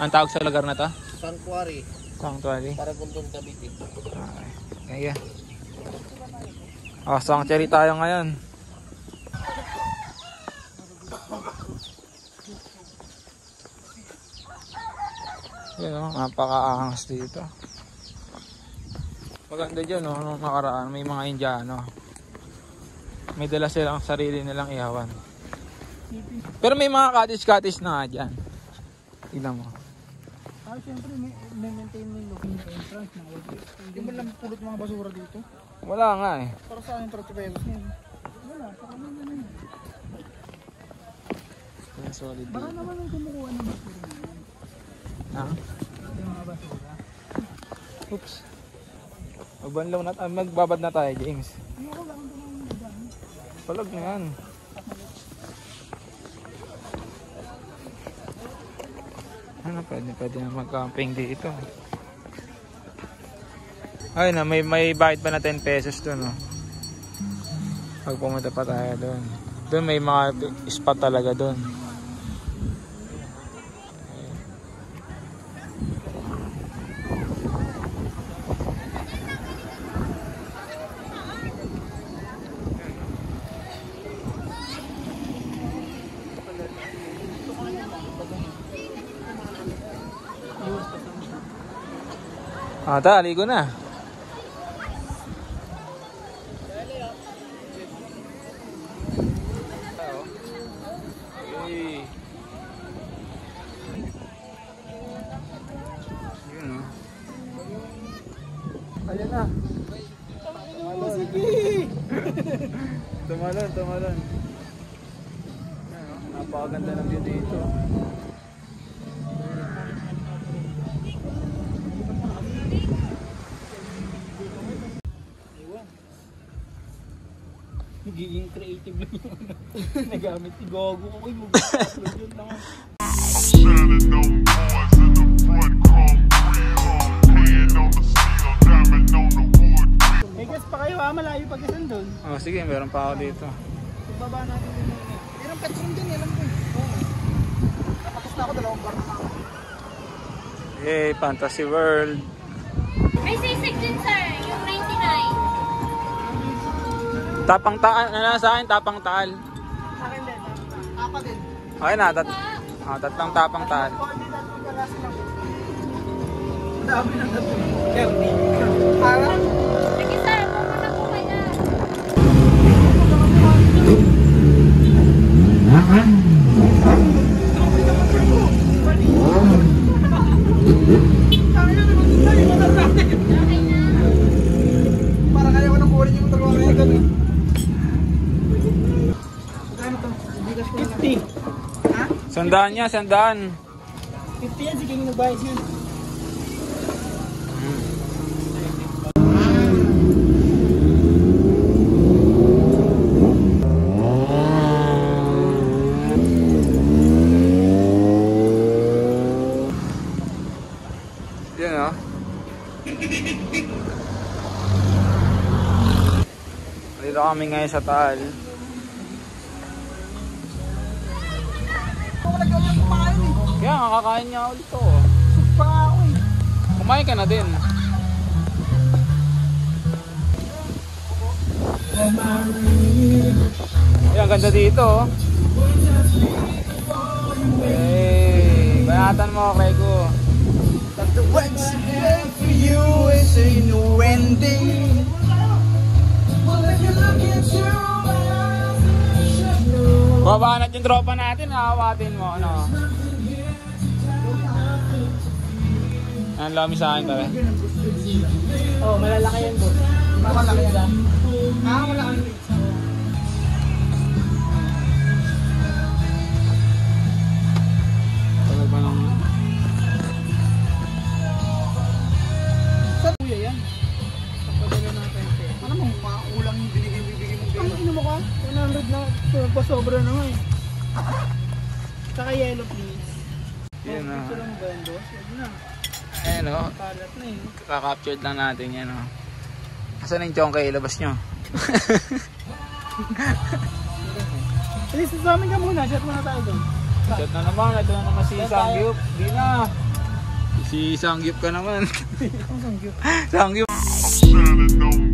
Ang tawag sa lugar na to? Sanctuary. Sanctuary. Para Gundon Cavite. Okay. Oh, sanctuary tayo ngayon. Yun o, napaka-angas dito. Maganda dyan o, nung nakaraan may mga Indiano. May dala silang sarili nilang ihawan. Pero may mga cottage na nga dyan. Tignan mo. Siyempre may maintain mo yung looking entrance na hindi mo lang pulot mga basura dito. Wala nga eh. Para sa akin 30 pesos ngayon. Wala, saka naman yun. Solid. Baka naman yung kumukuha ng basura ngayon. Ha? Yung mga basura. Oops. Magbanlaw na tayo. Magbabad na tayo, James. Ano ko lang ito ng dami? Palag na yan. Ano, pwede na mag-camping dito. Ay na, may bayad pa na 10 pesos doon, no? Pag pumunta pa tayo doon. Doon may mga spot talaga doon. Ah, ligo na. Okay. Yun o. Ayan na. Tumalon. Napakaganda ng view dito. Nagiging creative lang yung nagamit si Gogo ko kayo mag-upload yun lang. May gas pa kayo ha, malayo pa kasan doon. Oh, sige, meron pa ako dito. Baba natin yun. Merong petron dyan, alam ko. Tapos na ako, 2 bar na ako. Hey, Fantasy World. May sisig din sir, yung 99. Tapang taal, ano sa akin? Tapang taal. Sa akin din, apa din. Okay na, tatlong tapang taal. Dami ng tatlong. Parang Sige sir, pumunta po kayo. parang kaya ko nang kunin yung 2 na ito. Ano to? 50. Ha? Sandaan niya, sandaan. 50 yan, sige yung nagbayad yun. Yan o. Dito kami ngayon sa Taal. Kaya nga, kakain niya ulit ito. Pa ako eh. Kumain ka na din. Ayan, ganda dito. Hey, banatan mo, Krego. But the words for you is a new ending. Well, if you look into my eyes, you know Babanat yung tropa natin, nakawatin mo, ano. Ang lami sa akin tala. Oh, malalaki yan boss. Malalaki yan. Malaki. Tagal pa lang. Sa kuya yan. Pagpadala natin. Ano mo, ulang yung bibigay mo. Ang ino mo ka? 100 na. Pasobra na nga eh. Saka yellow please. Yan na. Gusto lang ba yan boss? Huwag na. Ayan o. Palat na eh. Kakaptured lang natin yan o. Asan na yung chongkay? Ilabas nyo. Alis, sa amin ka muna. Chat muna tayo doon. Chat na naman. Ito na naman si Sangyup. Di na. Si Sangyup ka naman. Ang sangyup. Sangyup. I'm shining on